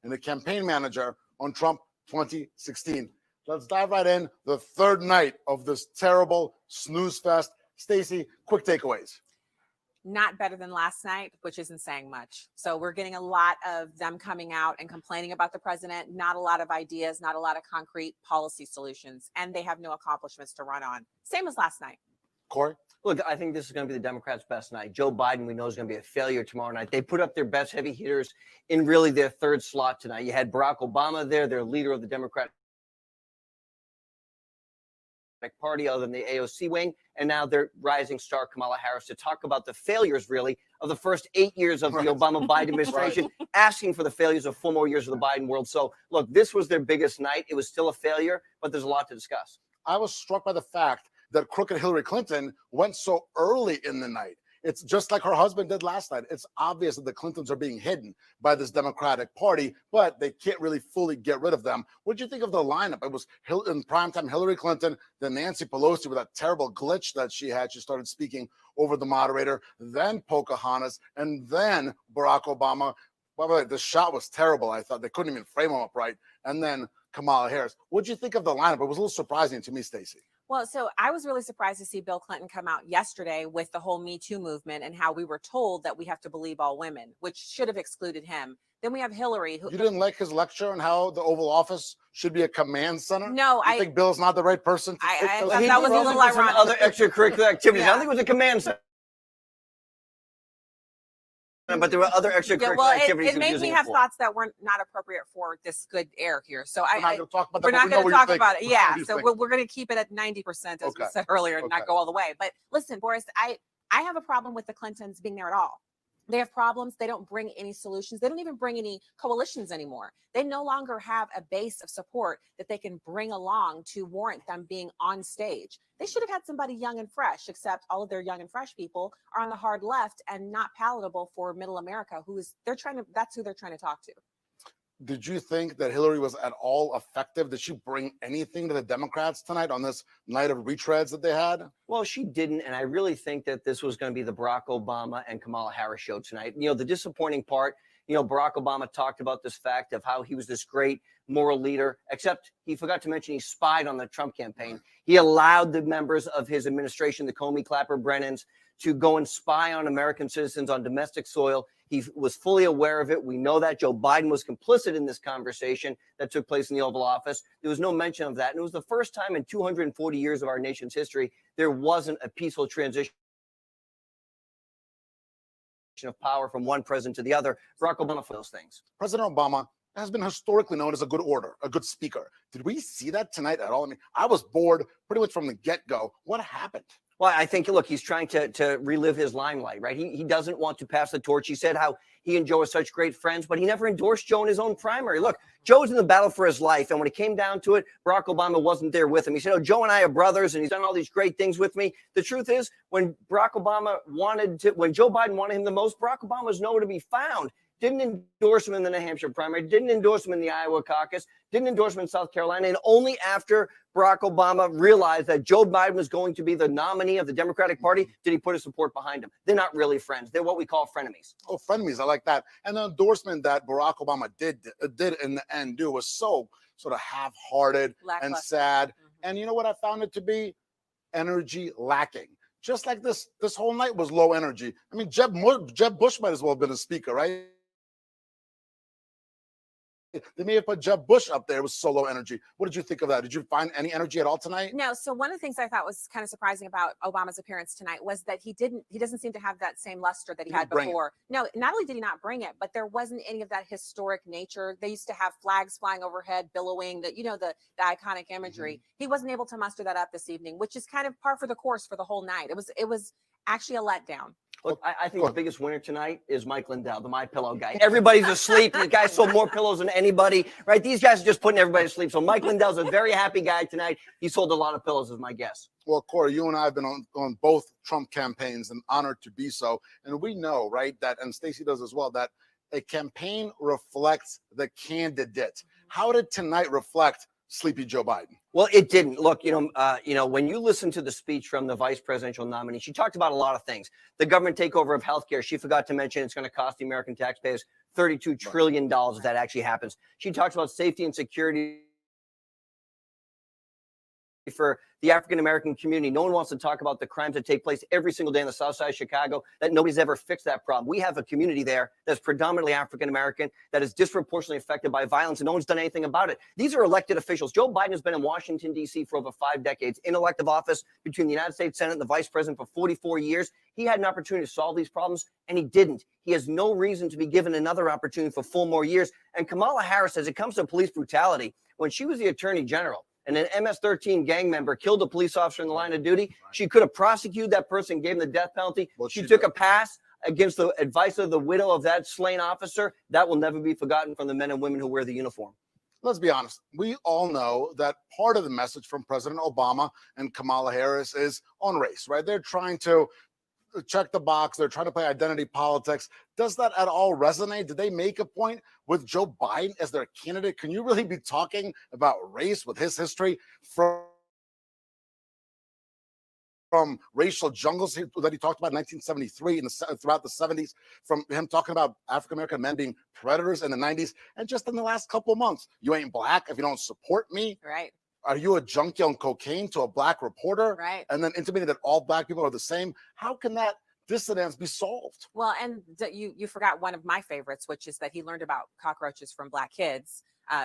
and the campaign manager on Trump 2016. Let's dive right in. The third night of this terrible snooze fest. Stacey, quick takeaways. Not better than last night, which isn't saying much. So we're getting a lot of them coming out and complaining about the president, not a lot of ideas, not a lot of concrete policy solutions, and they have no accomplishments to run on. Same as last night. Corey? Look, I think this is going to be the Democrats' best night. Joe Biden, we know, is going to be a failure tomorrow night. They put up their best heavy hitters in really their third slot tonight. You had Barack Obama there, their leader of the Democratic Party, other than the AOC wing, and now their rising star Kamala Harris to talk about the failures, really, of the first 8 years of the Obama-Biden administration, asking for the failures of 4 more years of the Biden world. So, look, this was their biggest night. It was still a failure, but there's a lot to discuss. I was struck by the fact that crooked Hillary Clinton went so early in the night. It's just like her husband did last night. It's obvious that the Clintons are being hidden by this Democratic Party, but they can't really fully get rid of them. What did you think of the lineup? It was in primetime Hillary Clinton, then Nancy Pelosi with that terrible glitch that she had. She started speaking over the moderator, then Pocahontas, and then Barack Obama. By the way, the shot was terrible. I thought they couldn't even frame him up right. And then Kamala Harris. What did you think of the lineup? It was a little surprising to me, Stacey. Well, so I was really surprised to see Bill Clinton come out yesterday with the whole Me Too movement and how we were told that we have to believe all women, which should have excluded him. Then we have Hillary. Who, you didn't like his lecture on how the Oval Office should be a command center? No, I think Bill's not the right person. I thought that was a little ironic. Other extracurricular activities. I don't think it was a command center. But there were other extracurricular activities. It made me have thoughts that were not appropriate for this good air here. So we're not going to talk about that. We're not going to talk about it. Yeah. So we're going to keep it at 90%, as we said earlier, and not go all the way. But listen, Boris, I have a problem with the Clintons being there at all. They have problems. They don't bring any solutions. They don't even bring any coalitions anymore. They no longer have a base of support that they can bring along to warrant them being on stage. They should have had somebody young and fresh, except all of their young and fresh people are on the hard left and not palatable for middle America, that's who they're trying to talk to. Did you think that Hillary was at all effective? Did she bring anything to the Democrats tonight on this night of retreads that they had? Well, she didn't, and I really think that this was going to be the Barack Obama and Kamala Harris show tonight. You know, the disappointing part, Barack Obama talked about this fact of how he was this great moral leader, except he forgot to mention he spied on the Trump campaign. He allowed the members of his administration, the Comey, Clapper, Brennans, to go and spy on American citizens on domestic soil. He was fully aware of it. We know that Joe Biden was complicit in this conversation that took place in the Oval Office. There was no mention of that. And it was the first time in 240 years of our nation's history there wasn't a peaceful transition of power from one president to the other. Barack Obama for those things. President Obama has been historically known as a good orator, a good speaker. Did we see that tonight at all? I mean, I was bored pretty much from the get-go. What happened? Well, I think, look, he's trying to relive his limelight, right? He doesn't want to pass the torch. He said how he and Joe are such great friends, but he never endorsed Joe in his own primary. Look, Joe's in the battle for his life, and when it came down to it, Barack Obama wasn't there with him. He said, oh, Joe and I are brothers, and he's done all these great things with me. The truth is, when Joe Biden wanted him the most, Barack Obama was nowhere to be found. Didn't endorse him in the New Hampshire primary, didn't endorse him in the Iowa caucus, didn't endorse him in South Carolina, and only after Barack Obama realized that Joe Biden was going to be the nominee of the Democratic Party did he put his support behind him. They're not really friends. They're what we call frenemies. Oh, frenemies. I like that. And the endorsement that Barack Obama did in the end was so sort of half-hearted and sad. Mm-hmm. And you know what I found it to be? Energy lacking. Just like this whole night was low energy. I mean, Jeb Bush might as well have been a speaker, right? They may have put Jeb Bush up there with solo energy. What did you think of that? Did you find any energy at all tonight? No. So one of the things I thought was kind of surprising about Obama's appearance tonight was that he doesn't seem to have that same luster that he had before. No, not only did he not bring it, but there wasn't any of that historic nature. They used to have flags flying overhead, billowing, the iconic imagery. Mm-hmm. He wasn't able to muster that up this evening, which is kind of par for the course for the whole night. It was actually a letdown. Look, I think the biggest winner tonight is Mike Lindell, the My Pillow guy. Everybody's asleep. The guy sold more pillows than anybody, right? These guys are just putting everybody to sleep. So Mike Lindell's a very happy guy tonight. He sold a lot of pillows, is my guess. Well, Corey, you and I have been on both Trump campaigns and honored to be so. And we know, right, that, and Stacey does as well, that a campaign reflects the candidate. How did tonight reflect sleepy Joe Biden? Well, it didn't. Look, when you listen to the speech from the vice presidential nominee, she talked about a lot of things. The government takeover of healthcare. She forgot to mention it's going to cost the American taxpayers $32 trillion if that actually happens. She talks about safety and security for the African-American community. No one wants to talk about the crimes that take place every single day in the South Side of Chicago, that nobody's ever fixed that problem. We have a community there that's predominantly African-American that is disproportionately affected by violence, and no one's done anything about it. These are elected officials. Joe Biden has been in Washington, D.C. for over 5 decades, in elective office between the United States Senate and the vice president for 44 years. He had an opportunity to solve these problems, and he didn't. He has no reason to be given another opportunity for 4 more years. And Kamala Harris, as it comes to police brutality, when she was the attorney general, and an MS-13 gang member killed a police officer in the line of duty, she could have prosecuted that person, gave him the death penalty. Well, she took a pass against the advice of the widow of that slain officer. That will never be forgotten from the men and women who wear the uniform. Let's be honest. We all know that part of the message from President Obama and Kamala Harris is on race, right? They're trying to check the box. They're trying to play identity politics. Does that at all resonate? Did they make a point with Joe Biden as their candidate? Can you really be talking about race with his history from racial jungles that he talked about in 1973 and throughout the 70s, from him talking about African-American men being predators in the 90s, and just in the last couple of months, you ain't black if you don't support me. Right. Are you a junkie on cocaine to a black reporter? Right. And then intimating that all black people are the same. How can that dissonance be solved? Well, and you forgot one of my favorites, which is that he learned about cockroaches from black kids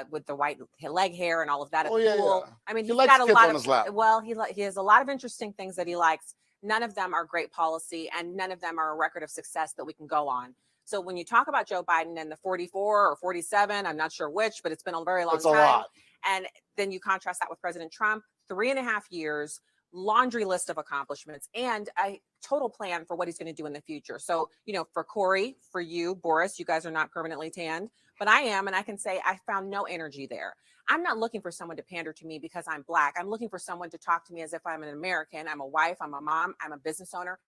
with the white leg hair and all of that at school. Yeah. I mean, he's got a lot of, well, he has a lot of interesting things that he likes. None of them are great policy, and none of them are a record of success that we can go on. So when you talk about Joe Biden and the 44 or 47, I'm not sure which, but it's been a very long time. A lot. And then you contrast that with President Trump, 3.5 years, laundry list of accomplishments, and a total plan for what he's going to do in the future. So, you know, for Corey, for you, Boris, you guys are not permanently tanned, but I am. And I can say I found no energy there. I'm not looking for someone to pander to me because I'm black. I'm looking for someone to talk to me as if I'm an American. I'm a wife, I'm a mom, I'm a business owner.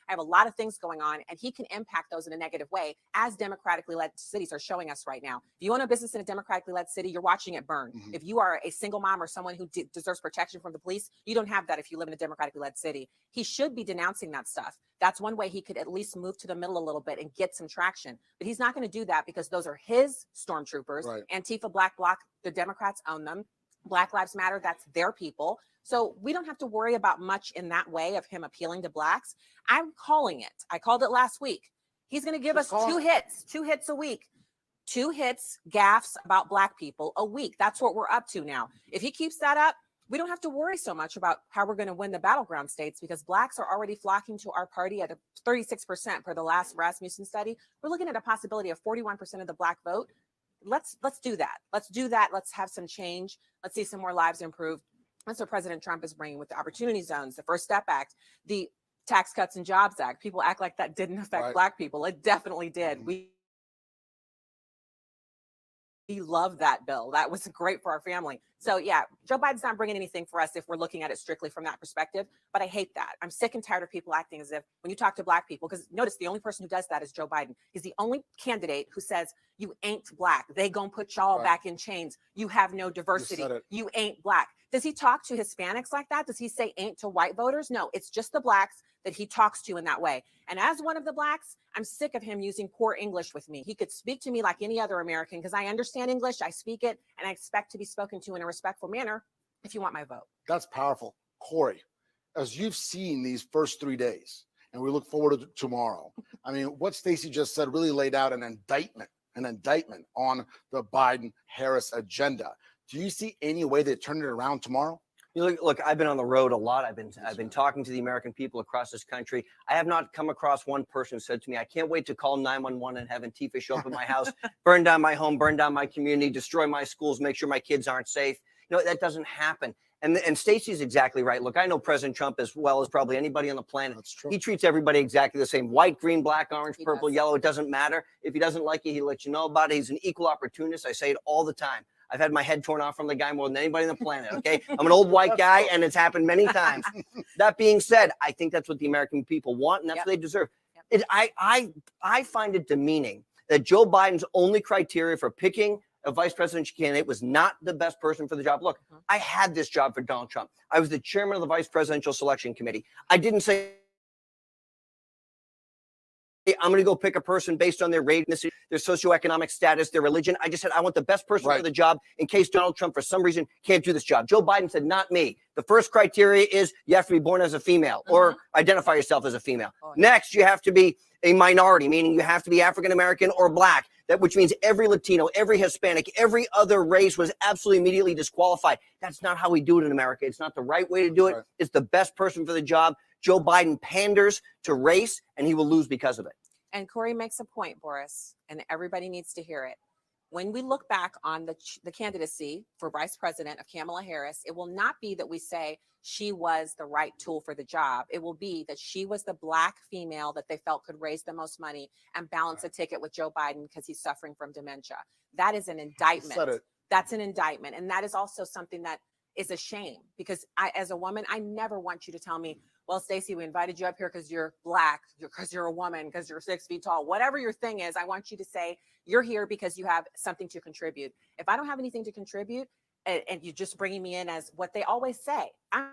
I have a lot of things going on, and he can impact those in a negative way, as democratically led cities are showing us right now. If you own a business in a democratically led city, you're watching it burn. Mm-hmm. If you are a single mom or someone who deserves protection from the police, you don't have that if you live in a democratically led city. He should be denouncing that stuff. That's one way he could at least move to the middle a little bit and get some traction. But he's not going to do that because those are his stormtroopers. Right. Antifa, Black Bloc, the Democrats own them. Black Lives Matter, that's their people. So we don't have to worry about much in that way of him appealing to blacks. I'm calling it. I called it last week. He's going to give us 2 hits a week, 2 hits, gaffes about black people a week. That's what we're up to now. If he keeps that up, we don't have to worry so much about how we're going to win the battleground states, because blacks are already flocking to our party at 36% per the last Rasmussen study. We're looking at a possibility of 41% of the black vote. Let's do that. Let's do that. Let's have some change. Let's see some more lives improve. That's what President Trump is bringing with the Opportunity Zones, the First Step Act, the Tax Cuts and Jobs Act. People act like that didn't affect black people. It definitely did. Mm-hmm. We love that bill. That was great for our family. So yeah, Joe Biden's not bringing anything for us if we're looking at it strictly from that perspective. But I hate that. I'm sick and tired of people acting as if when you talk to black people, because notice the only person who does that is Joe Biden. He's the only candidate who says, you ain't black. They gonna put y'all back in chains. You have no diversity. You ain't black. Does he talk to Hispanics like that? Does he say ain't to white voters? No, it's just the blacks that he talks to in that way. And as one of the blacks, I'm sick of him using poor English with me. He could speak to me like any other American because I understand English, I speak it, and I expect to be spoken to in a respectful manner if you want my vote. That's powerful. Corey, as you've seen these first 3 days, and we look forward to tomorrow, I mean, what Stacey just said really laid out an indictment on the Biden-Harris agenda. Do you see any way they turn it around tomorrow? Look, I've been on the road a lot. I've been talking to the American people across this country. I have not come across one person who said to me, I can't wait to call 911 and have Antifa show up at my house, burn down my home, burn down my community, destroy my schools, make sure my kids aren't safe. You know, that doesn't happen. And Stacey's exactly right. Look, I know President Trump as well as probably anybody on the planet. That's true. He treats everybody exactly the same. White, green, black, orange, purple, yellow. It doesn't matter. If he doesn't like you, he'll let you know about it. He's an equal opportunist. I say it all the time. I've had my head torn off from the guy more than anybody on the planet, okay? I'm an old white guy, and it's happened many times. That being said, I think that's what the American people want, and that's what they deserve. I find it demeaning that Joe Biden's only criteria for picking a vice presidential candidate was not the best person for the job. Look, I had this job for Donald Trump. I was the chairman of the vice presidential selection committee. I didn't say I'm going to go pick a person based on their rating, their socioeconomic status, their religion. I just said, I want the best person for the job in case Donald Trump, for some reason, can't do this job. Joe Biden said, not me. The first criteria is you have to be born as a female or identify yourself as a female. Next, you have to be a minority, meaning you have to be African-American or black, which means every Latino, every Hispanic, every other race was absolutely immediately disqualified. That's not how we do it in America. It's not the right way to do it. It's the best person for the job. Joe Biden panders to race, and he will lose because of it. And Corey makes a point, Boris, and everybody needs to hear it. When we look back on the candidacy for vice president of Kamala Harris, it will not be that we say she was the right tool for the job. It will be that she was the black female that they felt could raise the most money and balance a ticket with Joe Biden because he's suffering from dementia. That is an indictment. That's an indictment. And that is also something that is a shame, because as a woman, I never want you to tell me, well, Stacey, we invited you up here because you're black, because you're a woman, because you're 6 feet tall, whatever your thing is. I want you to say you're here because you have something to contribute. If I don't have anything to contribute and you're just bringing me in as what they always say, I'm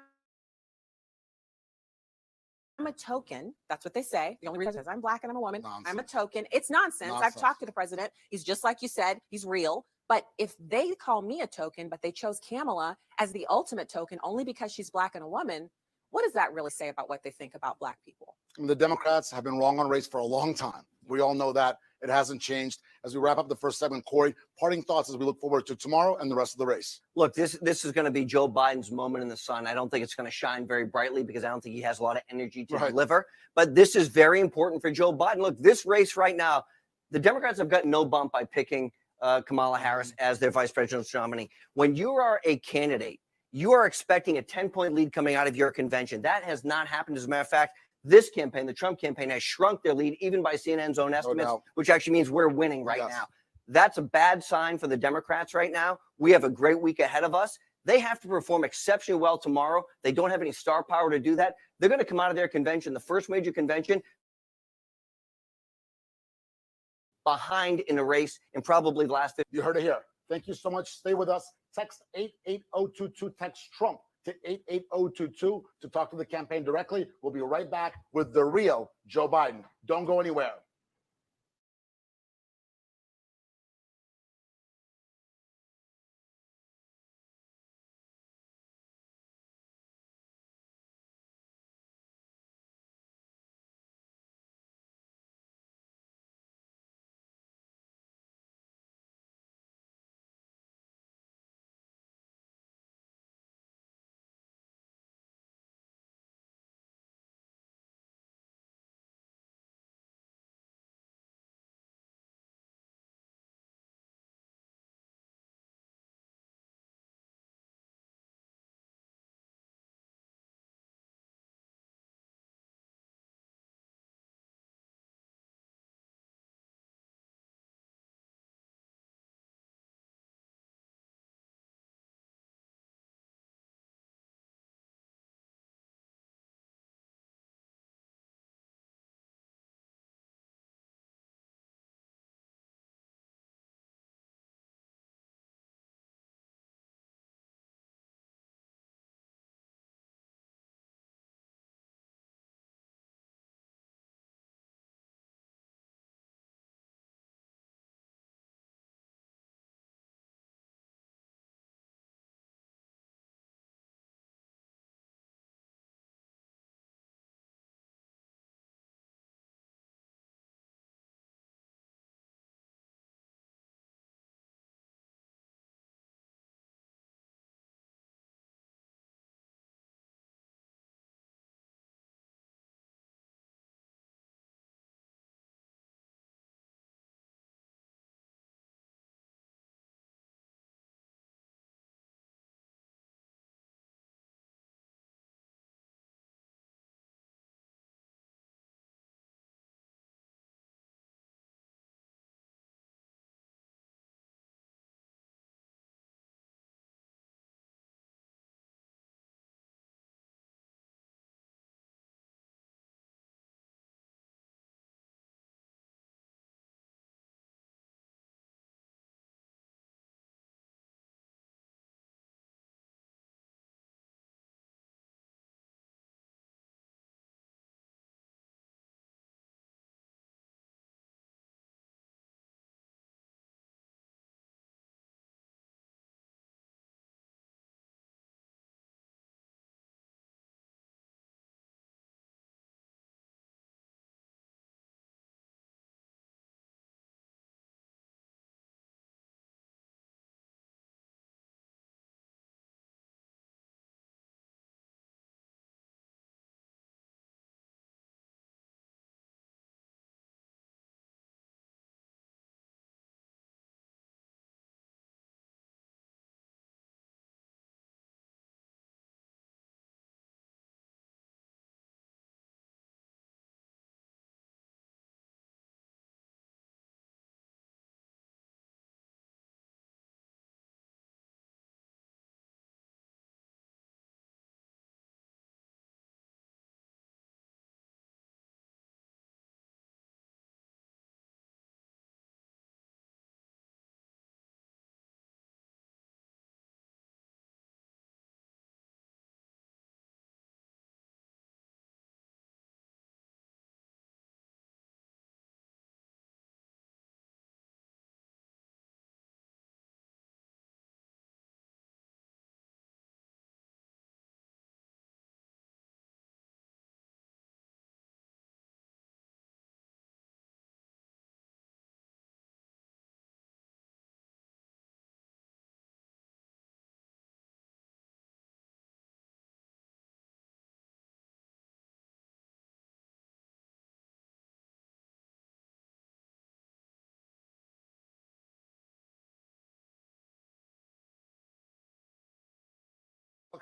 a token. That's what they say. The only reason is I'm black and I'm a woman. Nonsense. I'm a token. It's nonsense. I've talked to the president. He's just like you said. He's real. But if they call me a token, but they chose Kamala as the ultimate token only because she's black and a woman, what does that really say about what they think about black people? The Democrats have been wrong on race for a long time. We all know that. It hasn't changed. As we wrap up the first segment, Corey, parting thoughts as we look forward to tomorrow and the rest of the race. Look, this is going to be Joe Biden's moment in the sun. I don't think it's going to shine very brightly because I don't think he has a lot of energy to deliver. But this is very important for Joe Biden. Look, this race right now, the Democrats have gotten no bump by picking Kamala Harris as their vice presidential nominee. When you are a candidate, you are expecting a 10-point lead coming out of your convention. That has not happened. As a matter of fact, this campaign, the Trump campaign, has shrunk their lead even by CNN's own estimates, which actually means we're winning right now. That's a bad sign for the Democrats right now. We have a great week ahead of us. They have to perform exceptionally well tomorrow. They don't have any star power to do that. They're going to come out of their convention, the first major convention, behind in a race in probably the last 50. You heard it here. Thank you so much. Stay with us. Text 88022. Text Trump to 88022 to talk to the campaign directly. We'll be right back with the real Joe Biden. Don't go anywhere.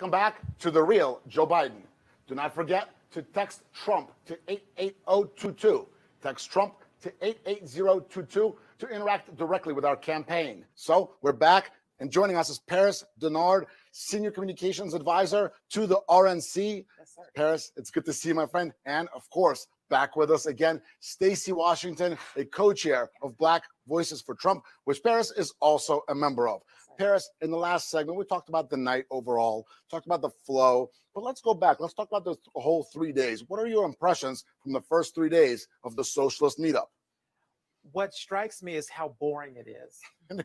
Welcome back to the real Joe Biden. Do not forget to text Trump to 88022. Text Trump to 88022 to interact directly with our campaign. So we're back, and joining us is Paris Denard, Senior Communications Advisor to the RNC. Yes, sir. Paris, it's good to see you, my friend. And of course, back with us again, Stacey Washington, a co-chair of Black Voices for Trump, which Paris is also a member of. Paris, in the last segment, we talked about the night overall, talked about the flow, but let's go back. Let's talk about the whole 3 days. What are your impressions from the first 3 days of the socialist meetup? What strikes me is how boring it is. And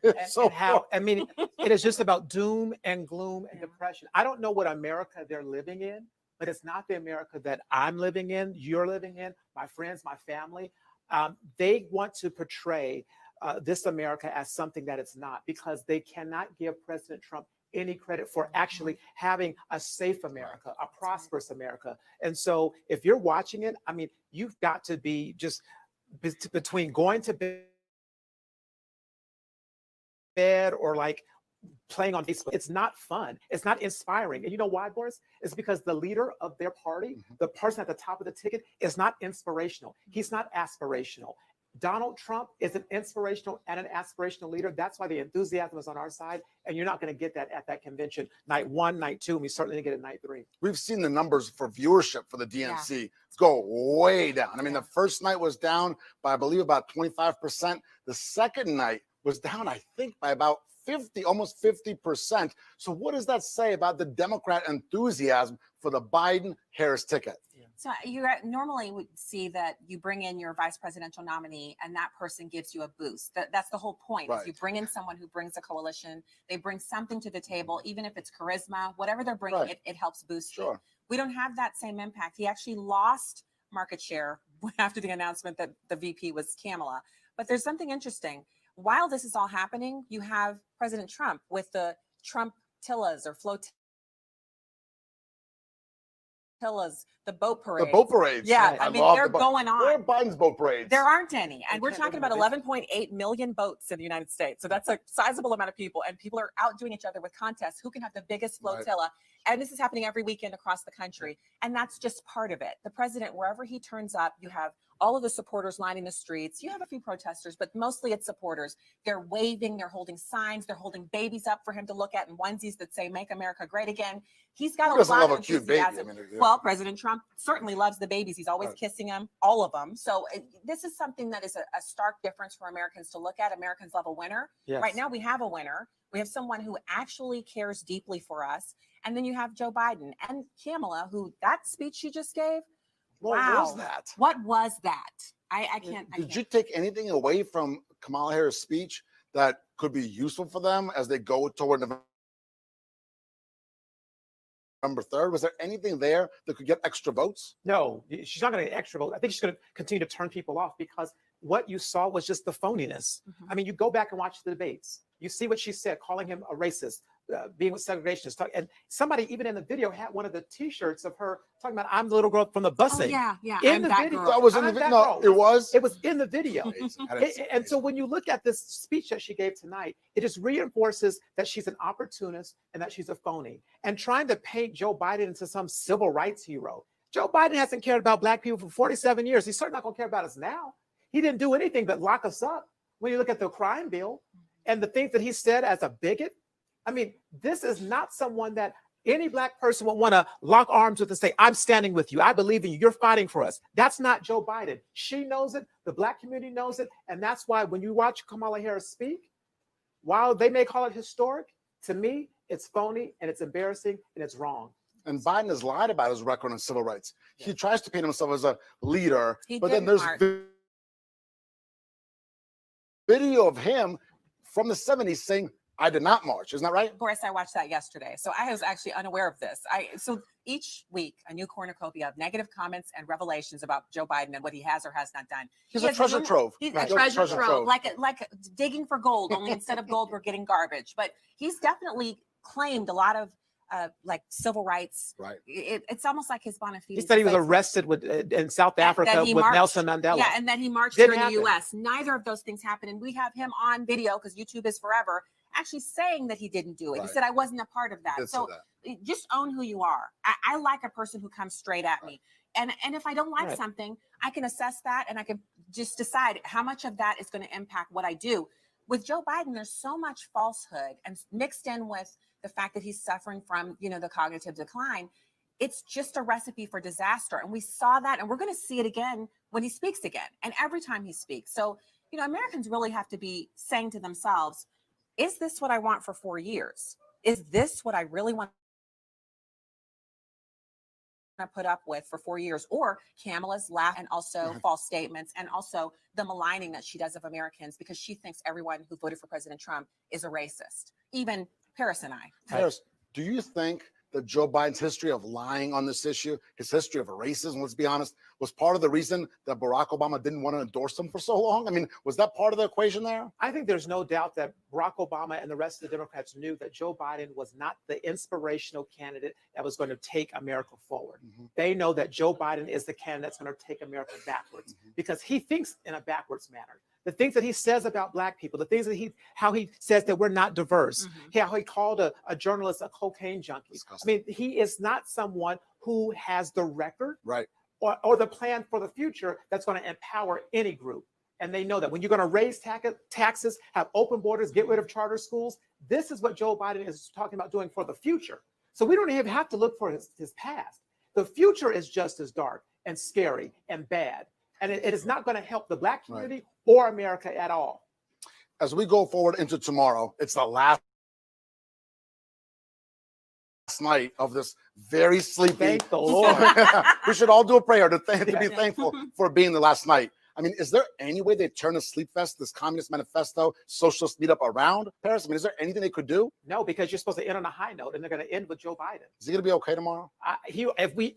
I mean, it is just about doom and gloom and depression. I don't know what America they're living in, but it's not the America that I'm living in, you're living in, my friends, my family. They want to portray this America as something that it's not, because they cannot give President Trump any credit for actually having a safe America, a prosperous America. And so if you're watching it, I mean, you've got to be just between going to bed or like playing on Facebook. It's not fun. It's not inspiring. And you know why, Boris? It's because the leader of their party, the person at the top of the ticket, is not inspirational. He's not aspirational. Donald Trump is an inspirational and an aspirational leader. That's why the enthusiasm is on our side. And you're not going to get that at that convention. Night 1, night 2, and we certainly didn't get it night 3. We've seen the numbers for viewership for the DNC go way down. I mean, the first night was down by, I believe, about 25%. The second night was down, I think, by about 50, almost 50%. So what does that say about the Democrat enthusiasm for the Biden-Harris ticket? So you normally would see that you bring in your vice presidential nominee and that person gives you a boost. That's the whole point. Right. Is you bring in someone who brings a coalition. They bring something to the table, even if it's charisma, whatever they're bringing, it helps boost you. We don't have that same impact. He actually lost market share after the announcement that the VP was Kamala. But there's something interesting. While this is all happening, you have President Trump with the Trump-tillas or flotillas, the boat parades. The boat parades. Yeah, I mean, they're going on. Where are Biden's boat parades? There aren't any. And we're talking about 11.8 million boats in the United States. So that's a sizable amount of people. And people are outdoing each other with contests. Who can have the biggest flotilla? And this is happening every weekend across the country. And that's just part of it. The president, wherever he turns up, you have all of the supporters lining the streets. You have a few protesters, but mostly it's supporters. They're waving, they're holding signs, they're holding babies up for him to look at in onesies that say, "Make America Great Again." He's got a lot of enthusiasm. Well, President Trump certainly loves the babies. He's always kissing them, all of them. So this is something that is a stark difference for Americans to look at. Americans love a winner. Yes. Right now we have a winner. We have someone who actually cares deeply for us. And then you have Joe Biden and Kamala, who that speech she just gave. What was that? What was that? I can't. Did you take anything away from Kamala Harris' speech that could be useful for them as they go toward November 3rd? Was there anything there that could get extra votes? No, she's not going to get extra votes. I think she's going to continue to turn people off, because what you saw was just the phoniness. I mean, you go back and watch the debates. You see what she said, calling him a racist, being with segregationists. And somebody even in the video had one of the T-shirts of her talking about, "I'm the little girl from the busing." Yeah. In the video. That was in the video. No, it was. It was in the video. And so when you look at this speech that she gave tonight, it just reinforces that she's an opportunist and that she's a phony. And trying to paint Joe Biden into some civil rights hero. Joe Biden hasn't cared about Black people for 47 years. He's certainly not going to care about us now. He didn't do anything but lock us up. When you look at the crime bill and the things that he said as a bigot, I mean, this is not someone that any Black person would want to lock arms with and say, "I'm standing with you. I believe in you. You're fighting for us." That's not Joe Biden. She knows it. The Black community knows it. And that's why when you watch Kamala Harris speak, while they may call it historic, to me, it's phony and it's embarrassing and it's wrong. And Biden has lied about his record on civil rights. He tries to paint himself as a leader, but then there's video of him from the 70s saying, "I did not march." Isn't that right? Boris, I watched that yesterday. So I was actually unaware of this. So each week, a new cornucopia of negative comments and revelations about Joe Biden and what he has or has not done. He's a treasure trove. He's a treasure trove, like digging for gold, only instead of gold, we're getting garbage. But he's definitely claimed a lot of like civil rights. Right. It's almost like his bona fide. He said he was arrested in South Africa with Nelson Mandela. Yeah, and then he marched here in the U.S. Neither of those things happened. And we have him on video, because YouTube is forever, actually saying that he didn't do it. Right. He said, I wasn't a part of that. Did say So just own who you are. I like a person who comes straight at me. And if I don't like something, I can assess that and I can just decide how much of that is going to impact what I do. With Joe Biden, there's so much falsehood and mixed in with the fact that he's suffering from, the cognitive decline. It's just a recipe for disaster. And we saw that, and we're going to see it again when he speaks again and every time he speaks. So, Americans really have to be saying to themselves, is this what I want for 4 years? Is this what I really want to put up with for 4 years? Or Kamala's laugh and also false statements and also the maligning that she does of Americans because she thinks everyone who voted for President Trump is a racist. Even Paris and I. Paris, do you think that Joe Biden's history of lying on this issue, his history of racism, let's be honest, was part of the reason that Barack Obama didn't want to endorse him for so long? I mean, was that part of the equation there? I think there's no doubt that Barack Obama and the rest of the Democrats knew that Joe Biden was not the inspirational candidate that was going to take America forward. They know that Joe Biden is the candidate that's going to take America backwards because he thinks in a backwards manner. The things that he says about Black people, the things that how he says that we're not diverse, how he called a journalist a cocaine junkie. Disgusting. I mean, he is not someone who has the record or the plan for the future that's going to empower any group. And they know that when you're going to raise taxes, have open borders, get rid of charter schools, this is what Joe Biden is talking about doing for the future. So we don't even have to look for his past. The future is just as dark and scary and bad. And it is not going to help the Black community or America at all. As we go forward into tomorrow, it's the last night of this very sleepy. Thank the Lord. We should all do a prayer to be thankful for being the last night. I mean, is there any way they turn the Sleep Fest, this Communist Manifesto, socialist meetup around, Paris? I mean, is there anything they could do? No, because you're supposed to end on a high note, and they're going to end with Joe Biden. Is he going to be okay tomorrow?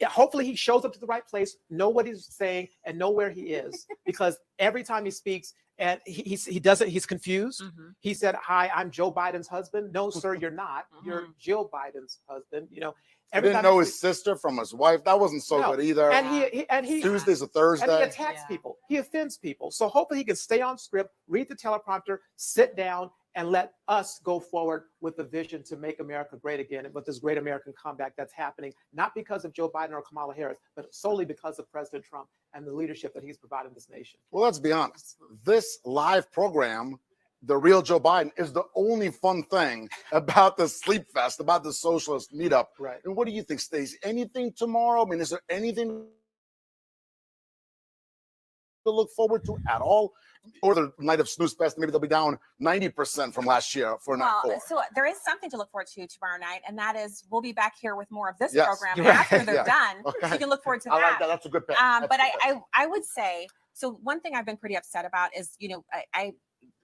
Hopefully he shows up to the right place, know what he's saying, and know where he is. Because every time he speaks, and he doesn't, he's confused. He said, "Hi, I'm Joe Biden's husband." No, sir, you're not. You're Jill Biden's husband. He didn't know his sister from his wife. That wasn't so good either. And he Tuesdays or Thursday. And he attacks people. He offends people. So hopefully he can stay on script, read the teleprompter, sit down, and let us go forward with the vision to make America great again and with this great American comeback that's happening, not because of Joe Biden or Kamala Harris, but solely because of President Trump and the leadership that he's provided this nation. Well, let's be honest. This live program, The Real Joe Biden, is the only fun thing about the Sleep Fest, about the socialist meetup. Right. And what do you think, Stacey? Anything tomorrow? I mean, is there anything to look forward to at all? Or the night of Snooze Fest, maybe they'll be down 90% from last year for night 4. So there is something to look forward to tomorrow night, and that is we'll be back here with more of this Yes. program Right. after they're done. Okay. You can look forward to that. I like that. That's a good pick. But I would say, so one thing I've been pretty upset about is,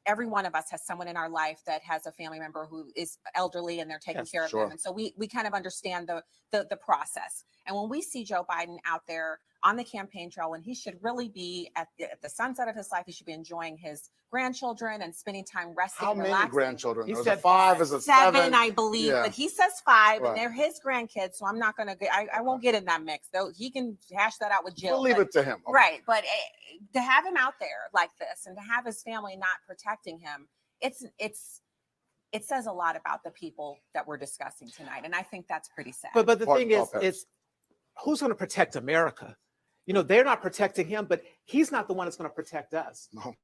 every one of us has someone in our life that has a family member who is elderly and they're taking care of them. And so we kind of understand the process. And when we see Joe Biden out there on the campaign trail, when he should really be at the sunset of his life, he should be enjoying his grandchildren and spending time resting and relaxing. How many grandchildren? He Is said it 5? Is it 7? I believe, Yeah. but he says 5, Right. and they're his grandkids, so I'm not going to get, I won't get in that mix, though. He can hash that out with Jill. We'll leave it to him. Okay. Right, but to have him out there like this and to have his family not protecting him, it says a lot about the people that we're discussing tonight, and I think that's pretty sad. But the thing is who's going to protect America? They're not protecting him, but he's not the one that's going to protect us. No.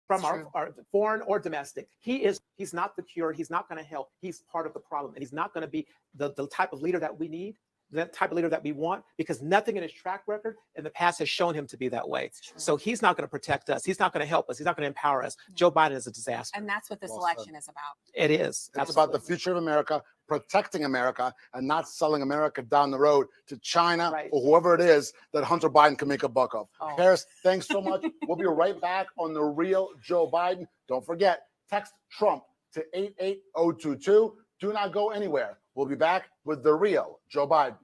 From our foreign or domestic. He's not the cure. He's not going to help. He's part of the problem. And he's not going to be the type of leader that we need, the type of leader that we want, because nothing in his track record in the past has shown him to be that way. So he's not going to protect us. He's not going to help us. He's not going to empower us. Joe Biden is a disaster. And that's what this election is about. It is. It's about the future of America, protecting America, and not selling America down the road to China or whoever it is that Hunter Biden can make a buck of. Paris, thanks so much. We'll be right back on The Real Joe Biden. Don't forget, text Trump to 88022. Do not go anywhere. We'll be back with The Real Joe Biden.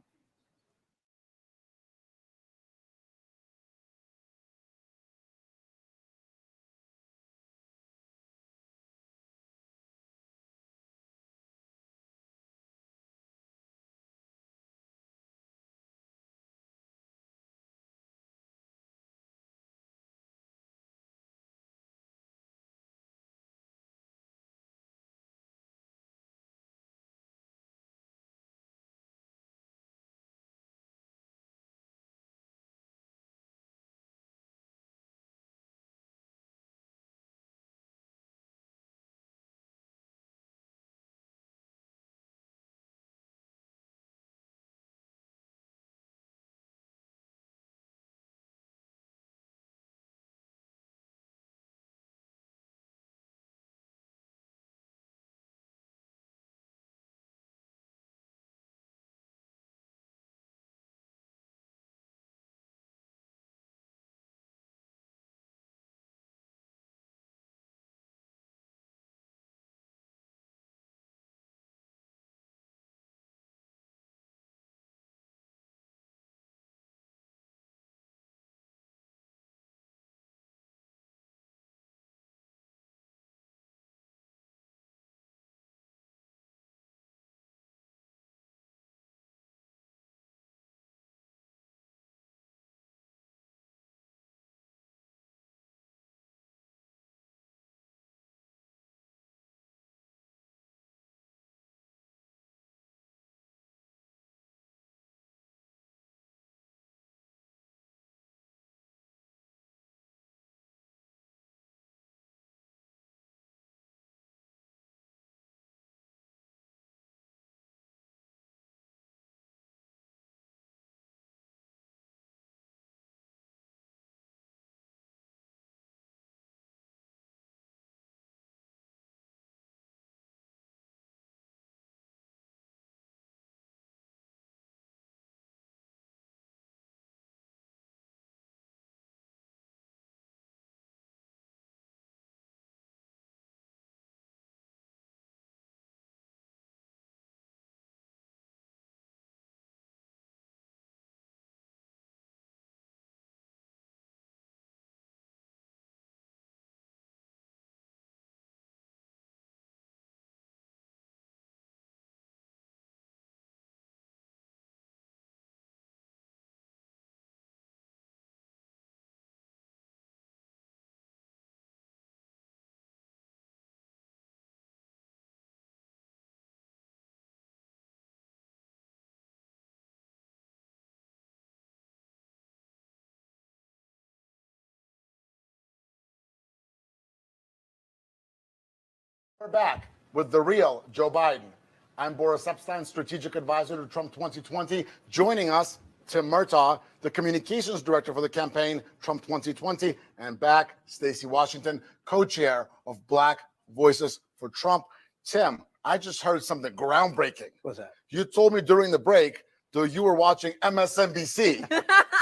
We're back with the real Joe Biden. I'm Boris Epstein, strategic advisor to Trump 2020. Joining us, Tim Murtaugh, the communications director for the campaign Trump 2020, and back, Stacey Washington, co-chair of Black Voices for Trump. Tim, I just heard something groundbreaking. What's that? You told me during the break that you were watching MSNBC.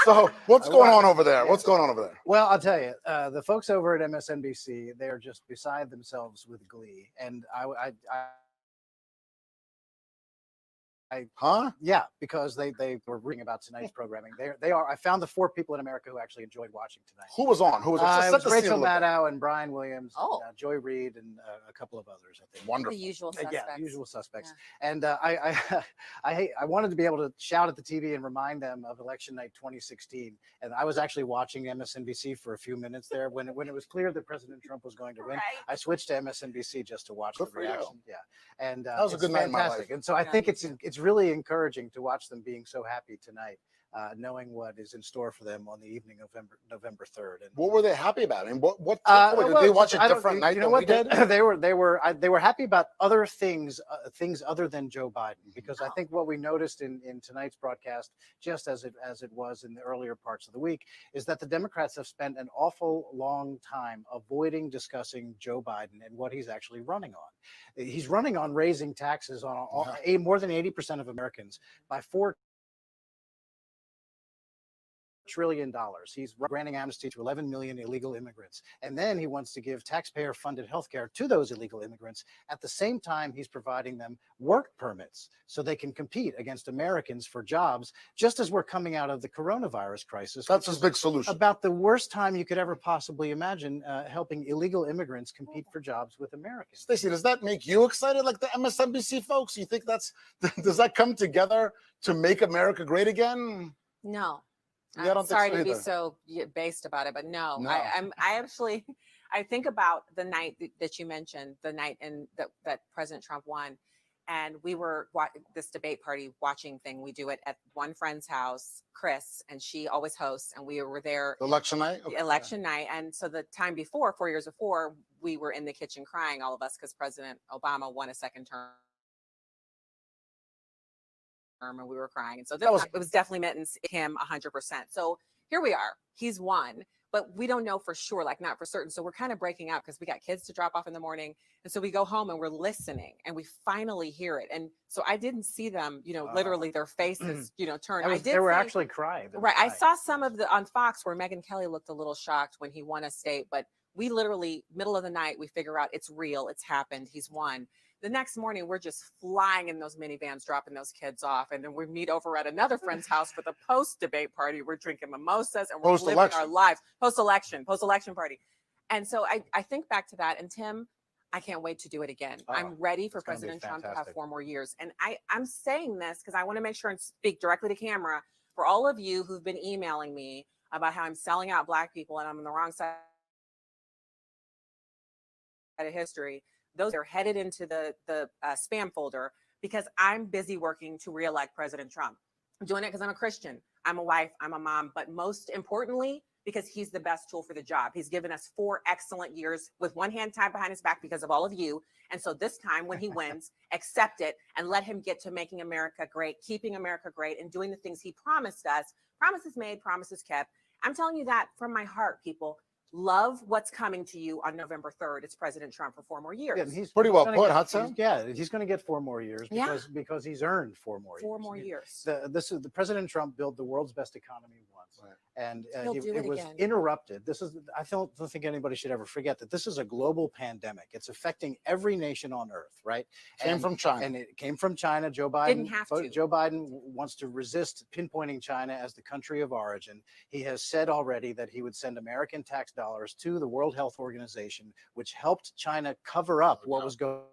So what's going on over there? What's going on over there? Well, I'll tell you, the folks over at MSNBC, they are just beside themselves with glee. And yeah, because they were reading about tonight's programming. They are. I found the 4 people in America who actually enjoyed watching tonight. Who was on? Who was on? It was Rachel Maddow and Brian Williams, and, Joy Reid, and a couple of others. I think. Wonderful. The usual suspects. Yeah, usual suspects. Yeah. And I wanted to be able to shout at the TV and remind them of election night 2016. And I was actually watching MSNBC for a few minutes there when it was clear that President Trump was going to win. Right. I switched to MSNBC just to watch the reaction. Yeah, and that was a good night in my life. And so I think it's really encouraging to watch them being so happy tonight, knowing what is in store for them on the evening of November 3rd. And what were they happy about? I mean, what did they watch a different night than we did? They were happy about other things, things other than Joe Biden, because I think what we noticed in tonight's broadcast, just as it was in the earlier parts of the week, is that the Democrats have spent an awful long time avoiding discussing Joe Biden and what he's actually running on. He's running on raising taxes on more than 80% of Americans by $4 trillion. He's granting amnesty to 11 million illegal immigrants. And then he wants to give taxpayer-funded health care to those illegal immigrants. At the same time, he's providing them work permits so they can compete against Americans for jobs, just as we're coming out of the coronavirus crisis. That's his big solution. About the worst time you could ever possibly imagine helping illegal immigrants compete for jobs with Americans. Stacey, does that make you excited like the MSNBC folks? You think does that come together to make America great again? No. Yeah, I'm sorry to be so based about it, but no. I think about the night that you mentioned, the night that President Trump won, and we were this debate party watching thing. We do it at one friend's house, Chris, and she always hosts, and we were there election night. Election night, and so the time before, 4 years before, we were in the kitchen crying, all of us, because President Obama won a second term. And we were crying. And so it was definitely meant him 100%. So here we are. He's won, but we don't know for sure, like not for certain. So we're kind of breaking out because we got kids to drop off in the morning. And so we go home and we're listening and we finally hear it. And so I didn't see them, literally their faces, turn. They were actually crying. Right. I saw some of on Fox where Megyn Kelly looked a little shocked when he won a state, but we literally, middle of the night, we figure out it's real. It's happened. He's won. The next morning, we're just flying in those minivans, dropping those kids off. And then we meet over at another friend's house for the post-debate party. We're drinking mimosas and we're living our lives. Post-election party. And so I think back to that. And Tim, I can't wait to do it again. I'm ready for President Trump to have 4 more years. And I'm saying this because I want to make sure and speak directly to camera for all of you who've been emailing me about how I'm selling out Black people and I'm on the wrong side of history. Those are headed into the spam folder because I'm busy working to reelect President Trump. I'm doing it because I'm a Christian. I'm a wife. I'm a mom. But most importantly, because he's the best tool for the job. He's given us 4 excellent years with one hand tied behind his back because of all of you. And so this time when he wins, accept it and let him get to making America great, keeping America great, and doing the things he promised us. Promises made, promises kept. I'm telling you that from my heart, people. Love what's coming to you on November 3rd. It's President Trump for 4 more years. Yeah, he's pretty well put, Hudson. He's going to get 4 more years because he's earned 4 more years. 4 more years. The President Trump built the world's best economy once, right. And it was interrupted. I don't think anybody should ever forget that this is a global pandemic. It's affecting every nation on Earth, right? Came from China, and it came from China. Joe Biden Joe Biden wants to resist pinpointing China as the country of origin. He has said already that he would send American tax dollars to the World Health Organization, which helped China cover up what was going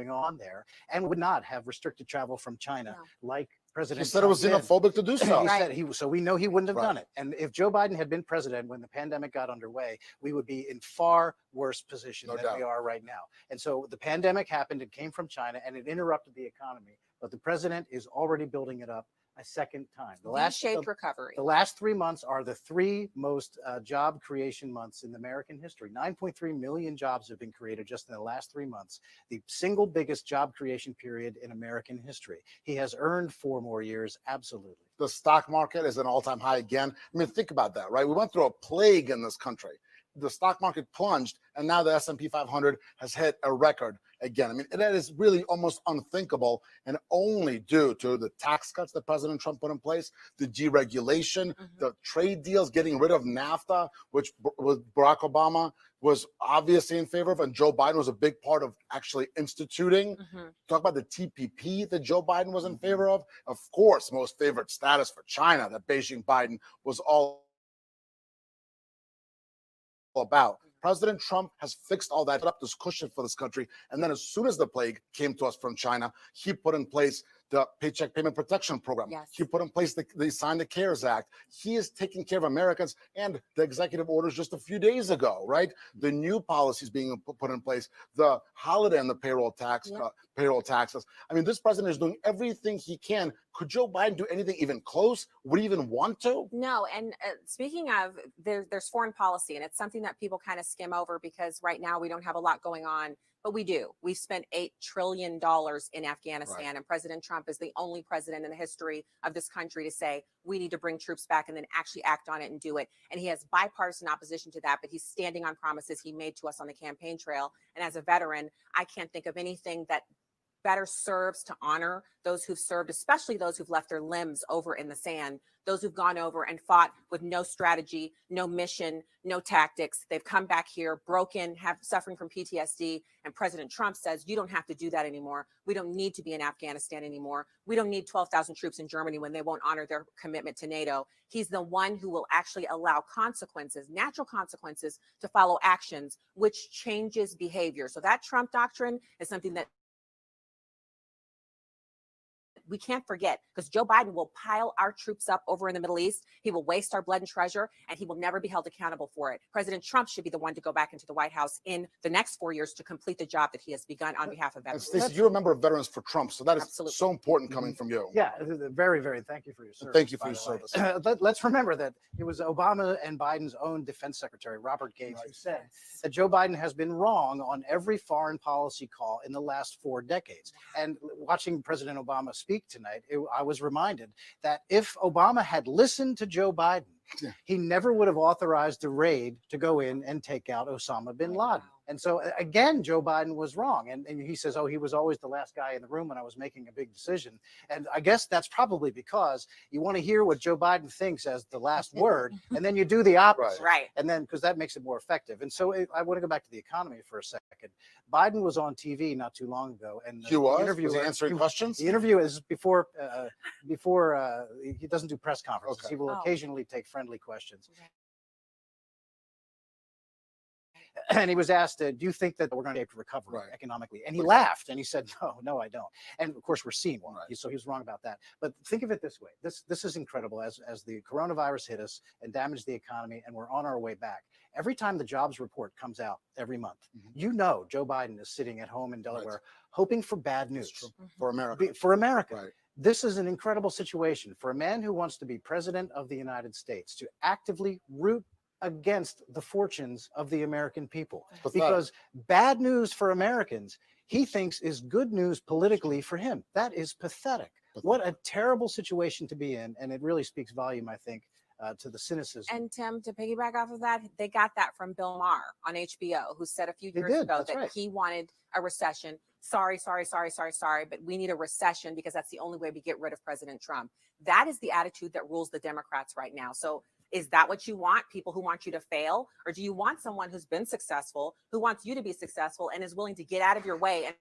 on there, and would not have restricted travel from China like President Trump. He said it was xenophobic to do so. He said so we know he wouldn't have done it. And if Joe Biden had been president when the pandemic got underway, we would be in far worse position than we are right now. And so the pandemic happened, it came from China, and it interrupted the economy. But the president is already building it up. a second time. V-shaped recovery. The last 3 months are the three most job creation months in American history. 9.3 million jobs have been created just in the last 3 months, the single biggest job creation period in American history. He has earned 4 more years, absolutely. The stock market is an all-time high again. I mean, think about that, right? We went through a plague in this country. The stock market plunged, and now the S&P 500 has hit a record again. I mean, that is really almost unthinkable, and only due to the tax cuts that President Trump put in place, the deregulation, the trade deals, getting rid of NAFTA, which Barack Obama was obviously in favor of, and Joe Biden was a big part of actually instituting. Talk about the TPP that Joe Biden was in favor of. Of course, most favored status for China that Beijing Biden was all about. President Trump has fixed all that, put up this cushion for this country. And then as soon as the plague came to us from China, he put in place the Paycheck Payment Protection Program. He put in place they signed the CARES Act. He is taking care of Americans, and the executive orders just a few days ago, right? The new policies being put in place, the holiday and the payroll tax, payroll taxes. I mean, this president is doing everything he can. Could Joe Biden do anything even close? Would he even want to? No. And speaking of, there's foreign policy, and it's something that people kind of skim over because right now we don't have a lot going on. But we do. We've spent $8 trillion in Afghanistan, and President Trump is the only president in the history of this country to say we need to bring troops back and then actually act on it and do it. And he has bipartisan opposition to that, but he's standing on promises he made to us on the campaign trail. And as a veteran, I can't think of anything that better serves to honor those who've served, especially those who've left their limbs over in the sand, those who've gone over and fought with no strategy, no mission, no tactics. They've come back here broken, suffering from PTSD. And President Trump says, you don't have to do that anymore. We don't need to be in Afghanistan anymore. We don't need 12,000 troops in Germany when they won't honor their commitment to NATO. He's the one who will actually allow consequences, natural consequences, to follow actions, which changes behavior. So that Trump doctrine is something that we can't forget, because Joe Biden will pile our troops up over in the Middle East. He will waste our blood and treasure, and he will never be held accountable for it. President Trump should be the one to go back into the White House in the next 4 years to complete the job that he has begun on behalf of veterans. Stacey, you're a member of Veterans for Trump, so that is so important coming from you. Yeah, very, very. Thank you for your service. Thank you for your service. Let's remember that it was Obama and Biden's own defense secretary, Robert Gates, who said that Joe Biden has been wrong on every foreign policy call in the last 4 decades. And watching President Obama speak tonight, I was reminded that if Obama had listened to Joe Biden, he never would have authorized the raid to go in and take out Osama bin Laden. And so, again, Joe Biden was wrong. And he says, oh, he was always the last guy in the room when I was making a big decision. And I guess that's probably because you want to hear what Joe Biden thinks as the last word, and then you do the opposite. Right. And then, because that makes it more effective. And so I want to go back to the economy for a second. Biden was on TV not too long ago. And he was he answering questions? The interview is before he doesn't do press conferences. He will occasionally take friendly questions. And he was asked, do you think that we're going to be able to recover economically? And he laughed and he said, no, I don't. And of course, we're seeing one. So he was wrong about that. But think of it this way. This is incredible. As the coronavirus hit us and damaged the economy, and we're on our way back. Every time the jobs report comes out every month, you know Joe Biden is sitting at home in Delaware hoping for bad news. For America. For America. This is an incredible situation for a man who wants to be president of the United States to actively root against the fortunes of the American people. Because bad news for Americans, he thinks, is good news politically for him. That is pathetic. What a terrible situation to be in. And it really speaks volume, I think, to the cynicism. And Tim, to piggyback off of that, they got that from Bill Maher on HBO, who said a few years ago that he wanted a recession. Sorry, but we need a recession because that's the only way we get rid of President Trump. That is the attitude that rules the Democrats right now. So is that what you want? People who want you to fail? Or do you want someone who's been successful, who wants you to be successful and is willing to get out of your way and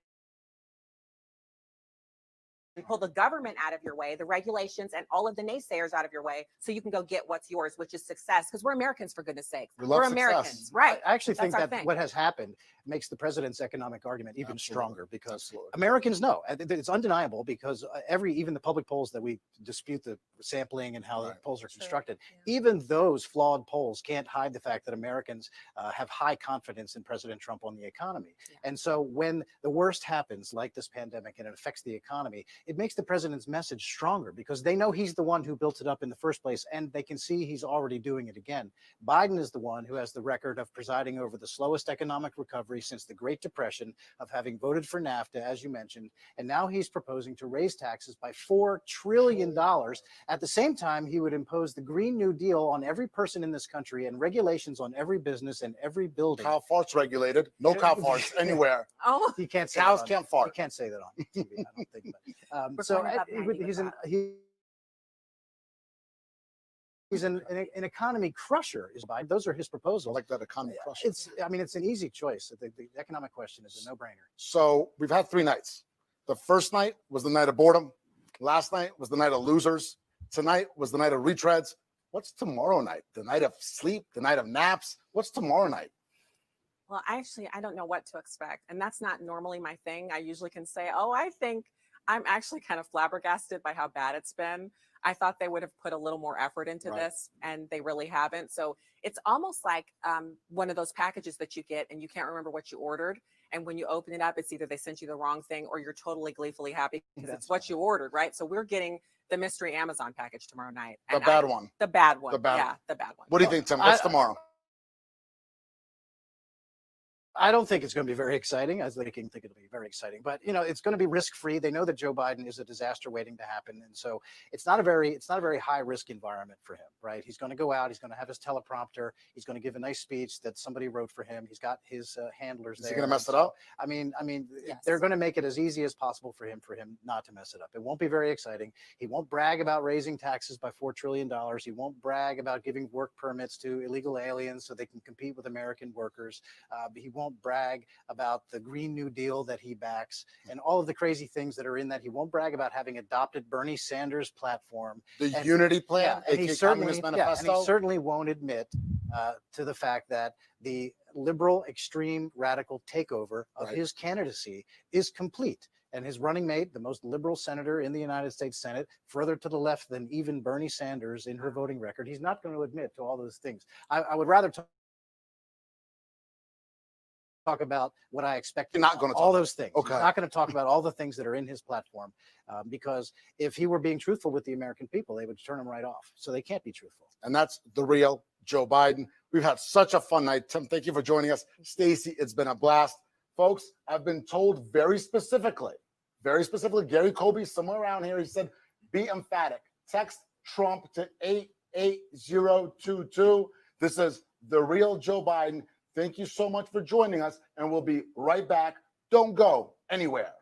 pull the government out of your way, the regulations and all of the naysayers out of your way, so you can go get what's yours, which is success? Because we're Americans, for goodness sake. We're Americans, right? I actually think that what has happened, makes the president's economic argument even stronger, because Absolutely. Americans know, it's undeniable, because even the public polls that we dispute the sampling and how the polls are constructed, even those flawed polls can't hide the fact that Americans have high confidence in President Trump on the economy. And so when the worst happens, like this pandemic, and it affects the economy, it makes the president's message stronger, because they know he's the one who built it up in the first place, and they can see he's already doing it again. Biden is the one who has the record of presiding over the slowest economic recovery since the Great Depression, of having voted for NAFTA, as you mentioned, and now he's proposing to raise taxes by $4 trillion. At the same time, he would impose the Green New Deal on every person in this country and regulations on every business and every building. Cow farts regulated. No cow farts anywhere. Oh, He can't say Cows can't fart. He can't say that on TV, I don't think. But, so he's an economy crusher. Is Biden? Those are his proposals. I like that economy crusher. It's an easy choice. The economic question is a no-brainer. So we've had 3 nights. The first night was the night of boredom. Last night was the night of losers. Tonight was the night of retreads. What's tomorrow night? The night of sleep? The night of naps? What's tomorrow night? Well, I don't know what to expect. And that's not normally my thing. I usually can say, oh, I think I'm actually kind of flabbergasted by how bad it's been. I thought they would have put a little more effort into this, and they really haven't. So it's almost like one of those packages that you get and you can't remember what you ordered. And when you open it up, it's either they sent you the wrong thing or you're totally gleefully happy because it's what you ordered, right? So we're getting the mystery Amazon package tomorrow night. The bad one. The bad one. The bad yeah, one. the bad one. What do you think, Tim? What's tomorrow? I don't think it's going to be very exciting. I think it'll be very exciting, but it's going to be risk-free. They know that Joe Biden is a disaster waiting to happen, and so it's not a very high-risk environment for him, right? He's going to go out. He's going to have his teleprompter. He's going to give a nice speech that somebody wrote for him. He's got his handlers there. Is he going to mess it up? I mean, Yes. they're going to make it as easy as possible for him not to mess it up. It won't be very exciting. He won't brag about raising taxes by $4 trillion. He won't brag about giving work permits to illegal aliens so they can compete with American workers. He won't brag about the Green New Deal that he backs and all of the crazy things that are in that. He won't brag about having adopted Bernie Sanders' platform. The Unity Plan, and he Communist Manifesto. and he certainly won't admit to the fact that the liberal, extreme, radical takeover of his candidacy is complete. And his running mate, the most liberal senator in the United States Senate, further to the left than even Bernie Sanders in her voting record, he's not going to admit to all those things. I would rather talk about what I expect. You're not going to all those things. Okay. He's not going to talk about all the things that are in his platform, because if he were being truthful with the American people, they would turn him right off. So they can't be truthful. And that's the real Joe Biden. We've had such a fun night. Tim, thank you for joining us. Stacey, it's been a blast. Folks, I've been told very specifically, Gary Kobe, somewhere around here, he said, be emphatic. Text Trump to 88022. This is the real Joe Biden. Thank you so much for joining us, and we'll be right back. Don't go anywhere.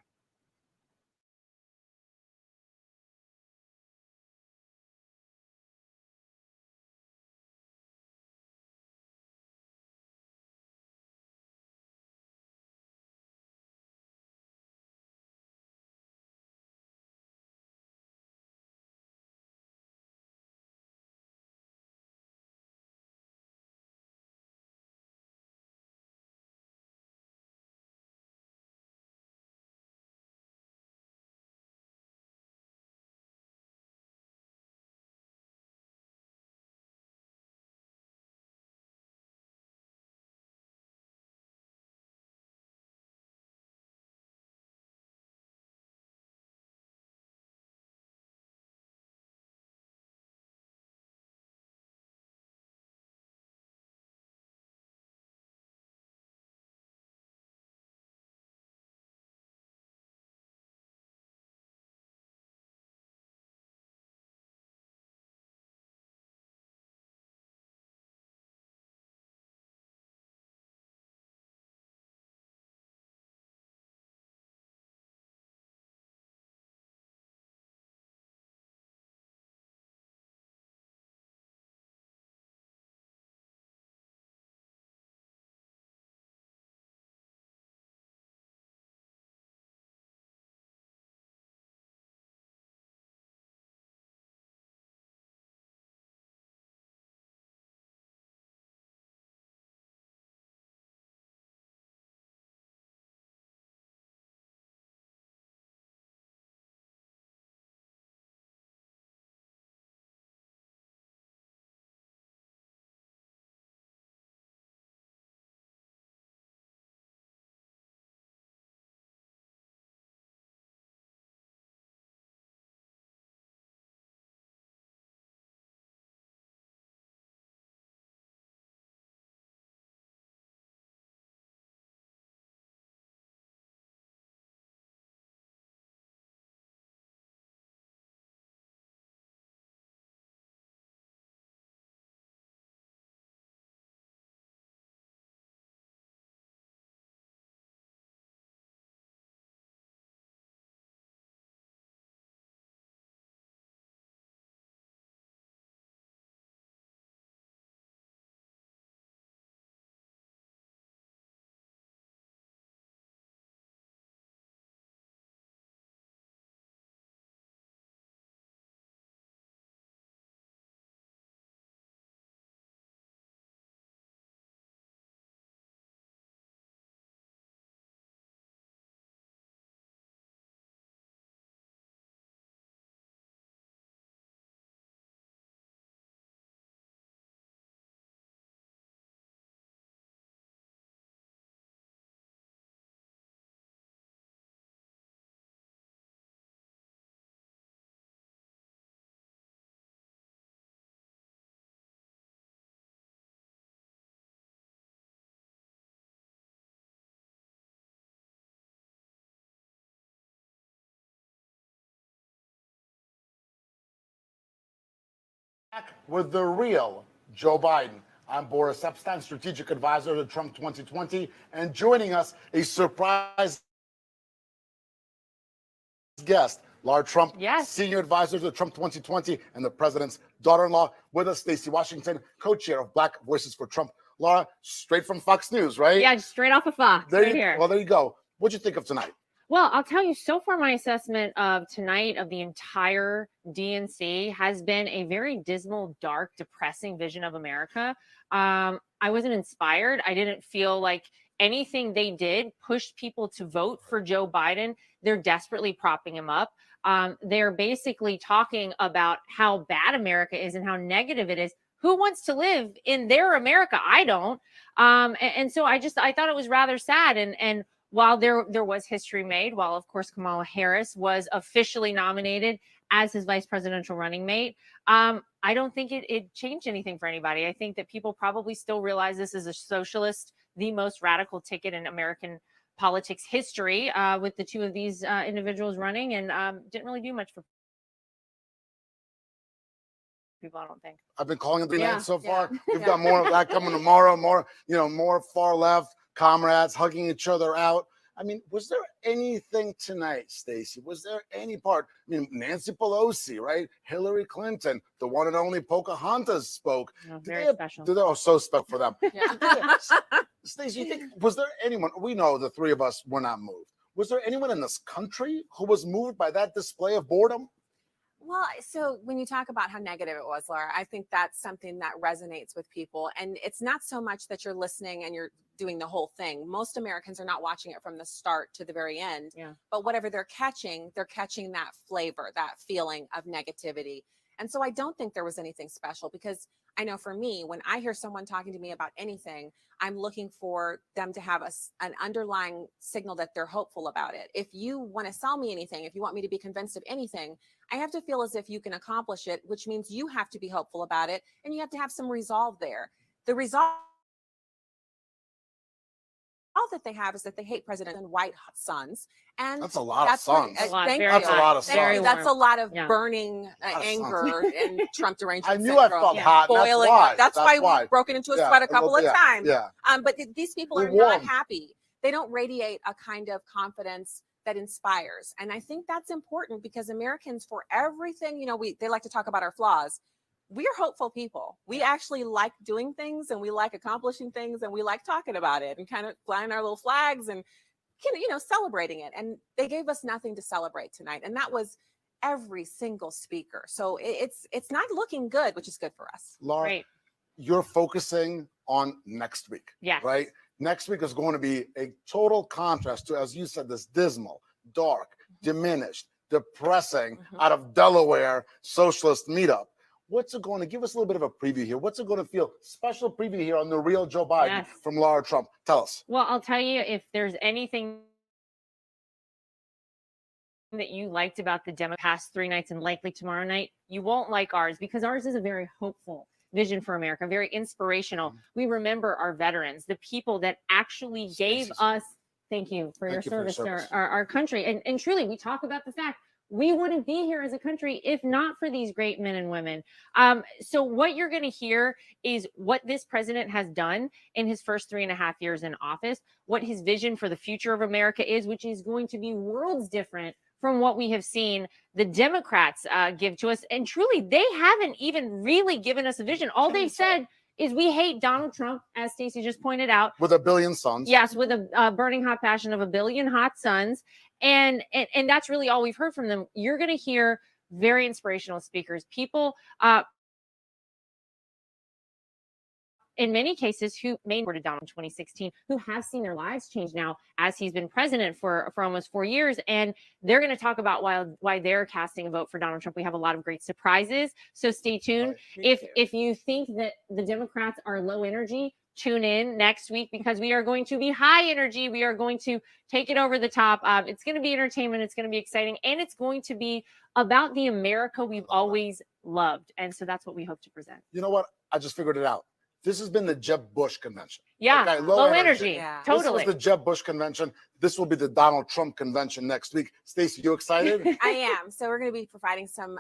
With the real Joe Biden. I'm Boris Epstein, strategic advisor to Trump 2020, and joining us, a surprise guest, Laura Trump, senior advisor to Trump 2020 and the president's daughter-in-law. With us, Stacey Washington, co-chair of Black Voices for Trump. Laura, straight from Fox News, right? Yeah, straight off of Fox, here. Well, there you go. What'd you think of tonight? Well, I'll tell you, so far my assessment of tonight, of the entire DNC, has been a very dismal, dark, depressing vision of America. I wasn't inspired. I didn't feel like anything they did pushed people to vote for Joe Biden. They're desperately propping him up. They're basically talking about how bad America is and how negative it is. Who wants to live in their America? I don't. And so I thought it was rather sad. And while there was history made, while of course Kamala Harris was officially nominated as his vice presidential running mate, I don't think it changed anything for anybody. I think that people probably still realize this is a socialist, the most radical ticket in American politics history, with the two of these individuals running, and didn't really do much for people, I don't think. I've been calling it the night so far. We've got more of that coming tomorrow, more far left comrades hugging each other out. I mean, was there anything tonight, Stacey? Was there any part? I mean, Nancy Pelosi, right? Hillary Clinton, the one and only Pocahontas spoke. Oh, very special. Oh, so special for them. Stacey, you think, was there anyone, we know the three of us were not moved. Was there anyone in this country who was moved by that display of boredom? Well, so when you talk about how negative it was, Laura, I think that's something that resonates with people. And it's not so much that you're listening and you're doing the whole thing. Most Americans are not watching it from the start to the very end. Yeah. But whatever they're catching that flavor, that feeling of negativity. And so I don't think there was anything special, because I know for me, when I hear someone talking to me about anything, I'm looking for them to have an underlying signal that they're hopeful about it. If you want to sell me anything, if you want me to be convinced of anything, I have to feel as if you can accomplish it, which means you have to be hopeful about it, and you have to have some resolve there. The resolve that they have is that they hate President and white sons, and that's a lot of sons. That's a lot of sons. That's a lot of burning anger and Trump derangement. I knew I felt hot. Boiling. That's why we've broken into a sweat a couple of times. Yeah. But these people are not happy. They don't radiate a kind of confidence that inspires, and I think that's important, because Americans, for everything, they like to talk about our flaws. We are hopeful people. We actually like doing things, and we like accomplishing things, and we like talking about it and kind of flying our little flags and celebrating it. And they gave us nothing to celebrate tonight, and that was every single speaker. So it's not looking good, which is good for us. Laura, you're focusing on next week. Yes. Right? Next week is going to be a total contrast to, as you said, this dismal, dark, diminished, depressing, out of Delaware socialist meetup. What's it going to give us a little bit of a preview here? What's it going to feel? Special preview here on the real Joe Biden from Laura Trump. Tell us. Well, I'll tell you, if there's anything that you liked about the demo past 3 nights and likely tomorrow night, you won't like ours, because ours is a very hopeful vision for America, very inspirational. We remember our veterans, the people that actually gave us, thank you for your service to our country. And truly, we talk about the fact we wouldn't be here as a country if not for these great men and women. So what you're going to hear is what this president has done in his first 3.5 years in office, what his vision for the future of America is, which is going to be worlds different from what we have seen the Democrats give to us. And truly, they haven't even really given us a vision. All they've said is we hate Donald Trump, as Stacey just pointed out. With a billion sons. Yes, with a burning hot passion of a billion hot sons. And that's really all we've heard from them. You're going to hear very inspirational speakers, people in many cases who may have Donald in 2016, who have seen their lives change now as he's been president for almost 4 years. And they're going to talk about why they're casting a vote for Donald Trump. We have a lot of great surprises. So stay tuned. If you think that the Democrats are low energy, tune in next week, because we are going to be high energy. We are going to take it over the top. It's going to be entertainment. It's going to be exciting. And it's going to be about the America we've always loved. And so that's what we hope to present. You know what? I just figured it out. This has been the Jeb Bush convention. Yeah, okay, low energy. Yeah. Totally. This was the Jeb Bush convention. This will be the Donald Trump convention next week. Stacey, you excited? I am. So we're going to be providing some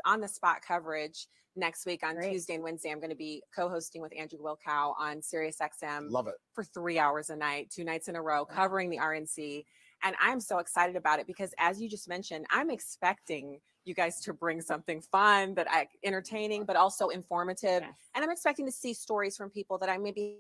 on the spot coverage next week on Great. Tuesday and Wednesday. I'm going to be co-hosting with Andrew Wilkow on Sirius XM. Love it. For 3 hours a night, 2 nights in a row, covering the RNC. And I'm so excited about it because, as you just mentioned, I'm expecting you guys to bring something fun, entertaining, but also informative. Yes. And I'm expecting to see stories from people that I maybe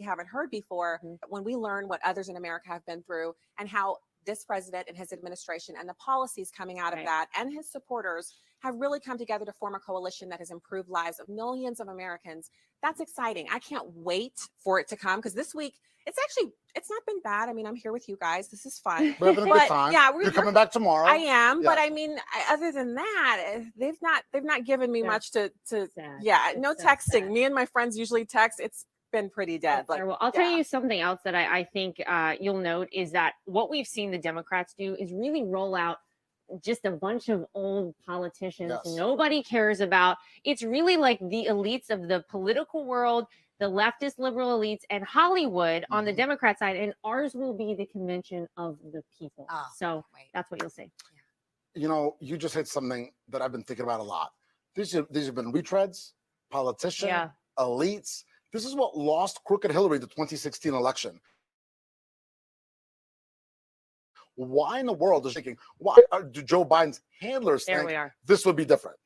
haven't heard before. When we learn what others in America have been through and how this president and his administration and the policies coming out of that and his supporters have really come together to form a coalition that has improved lives of millions of Americans. That's exciting. I can't wait for it to come, because this week it's not been bad. I mean, I'm here with you guys. This is fun. We're having a good time. Yeah, you're coming back tomorrow. I am, Yeah. but I mean, other than that, they've not given me much to Sad. yeah, It's no so texting. sad. Me and my friends usually text. It's been pretty dead. Like, Well, I'll tell you something else that I think you'll note is that what we've seen the Democrats do is really roll out just a bunch of old politicians nobody cares about. It's really like the elites of the political world, the leftist liberal elites, and Hollywood on the Democrat side, and ours will be the convention of the people. So that's what you'll see. You know, you just hit something that I've been thinking about a lot. These have been retreads, politicians, elites. This is what lost crooked Hillary the 2016 election. Why in the world is thinking? Why do Joe Biden's handlers think this would be different?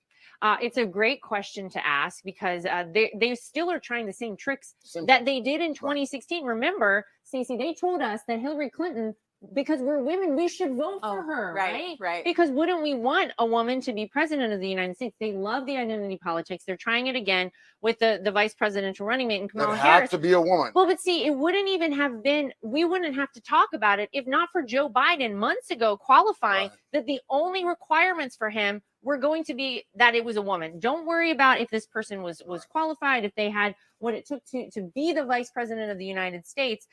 It's a great question to ask, because they still are trying the same tricks that they did in 2016. Remember, Stacey, they told us that Hillary Clinton, because we're women, we should vote for her, right? Because wouldn't we want a woman to be president of the United States? They love the identity politics. They're trying it again with the vice presidential running mate, and Kamala Harris. It had to be a woman. Well, but see, it wouldn't even have been, we wouldn't have to talk about it if not for Joe Biden months ago qualifying that the only requirements for him were going to be that it was a woman. Don't worry about if this person was qualified, if they had what it took to be the vice president of the United States.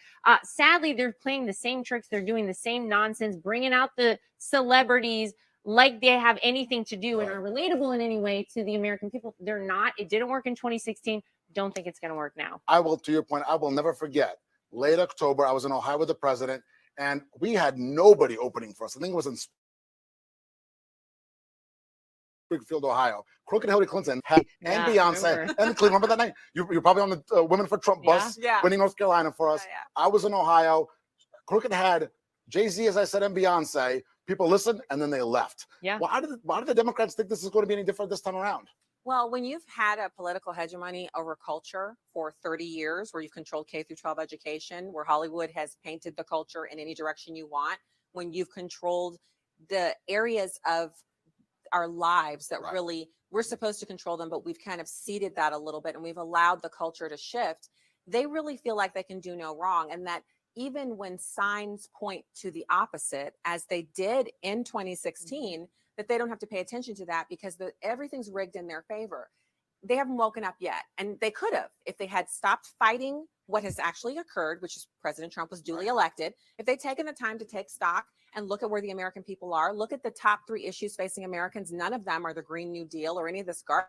Sadly, they're playing the same tricks. They're doing the same nonsense, bringing out the celebrities like they have anything to do and are relatable in any way to the American people. They're not. It didn't work in 2016. Don't think it's going to work now. I will, to your point, I will never forget. Late October, I was in Ohio with the president, and we had nobody opening for us. I think it was in Springfield, Ohio. Crooked Hillary Clinton had and Beyonce and Cleveland. Remember that night? You're probably on the Women for Trump bus, winning North Carolina for us. I was in Ohio. Crooked had Jay-Z, as I said, and Beyonce. People listened, and then they left. Why do the Democrats think this is going to be any different this time around? Well, when you've had a political hegemony over culture for 30 years, where you've controlled K through 12 education, where Hollywood has painted the culture in any direction you want, when you've controlled the areas of our lives that really we're supposed to control them, but we've kind of ceded that a little bit and we've allowed the culture to shift, they really feel like they can do no wrong. And that even when signs point to the opposite, as they did in 2016, that they don't have to pay attention to that because everything's rigged in their favor. They haven't woken up yet. And they could have, if they had stopped fighting what has actually occurred, which is President Trump was duly elected. If they'd taken the time to take stock and look at where the American people are, look at the top 3 issues facing Americans. None of them are the Green New Deal or any of this garbage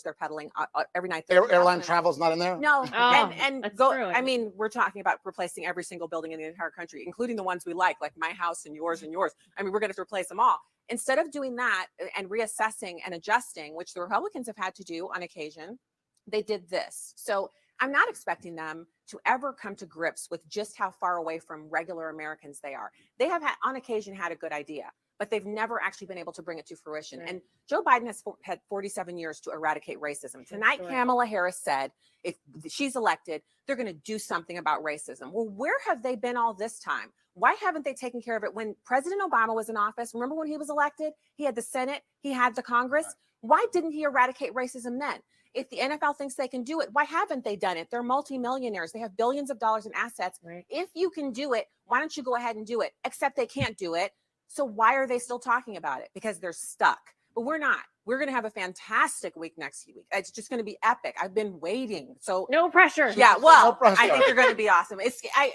they're peddling every night. Airline travel's not in there? No. And go, true. I mean, we're talking about replacing every single building in the entire country, including the ones we like my house and yours and yours. I mean, we're going to have to replace them all. Instead of doing that and reassessing and adjusting, which the Republicans have had to do on occasion, they did this. So I'm not expecting them to ever come to grips with just how far away from regular Americans they are. They have on occasion had a good idea, but they've never actually been able to bring it to fruition. And Joe Biden has had 47 years to eradicate racism. Tonight, Kamala Harris said if she's elected, they're going to do something about racism. Well, where have they been all this time? Why haven't they taken care of it? When President Obama was in office, remember when he was elected, he had the Senate, he had the Congress. Why didn't he eradicate racism then? If the NFL thinks they can do it, why haven't they done it? They're multimillionaires. They have billions of dollars in assets. If you can do it, why don't you go ahead and do it? Except they can't do it. So why are they still talking about it? Because they're stuck. But we're not. We're going to have a fantastic week next week. It's just going to be epic. I've been waiting. So no pressure. Yeah, well, I think they're going to be awesome.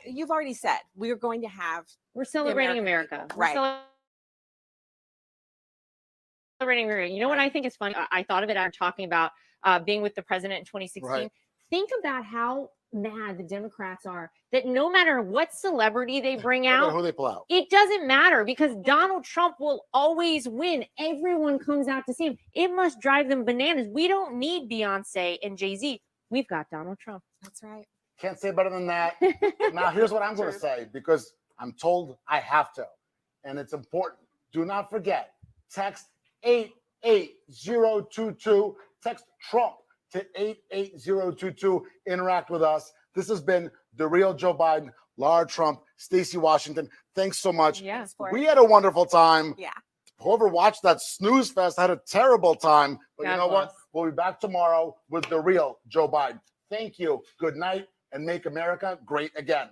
You've already said we're going to have. We're celebrating America. Right. Celebrating America. You know what I think is funny? I thought of it. I'm talking about being with the president in 2016. think about how mad the Democrats are that no matter what celebrity they bring out, who they pull out, it doesn't matter because Donald Trump will always win. Everyone comes out to see him. It must drive them bananas. We don't need Beyonce and Jay-Z. We've got Donald Trump. That's right. Can't say better than that. Now, here's what I'm going to say because I'm told I have to, and it's important. Do not forget, text 88022. Text Trump to 88022. Interact with us. This has been The Real Joe Biden, Lara Trump, Stacey Washington. Thanks so much. Yeah. We had a wonderful time. Yeah. Whoever watched that snooze fest had a terrible time. But God you know bless. what? We'll be back tomorrow with The Real Joe Biden. Thank you. Good night, and make America great again.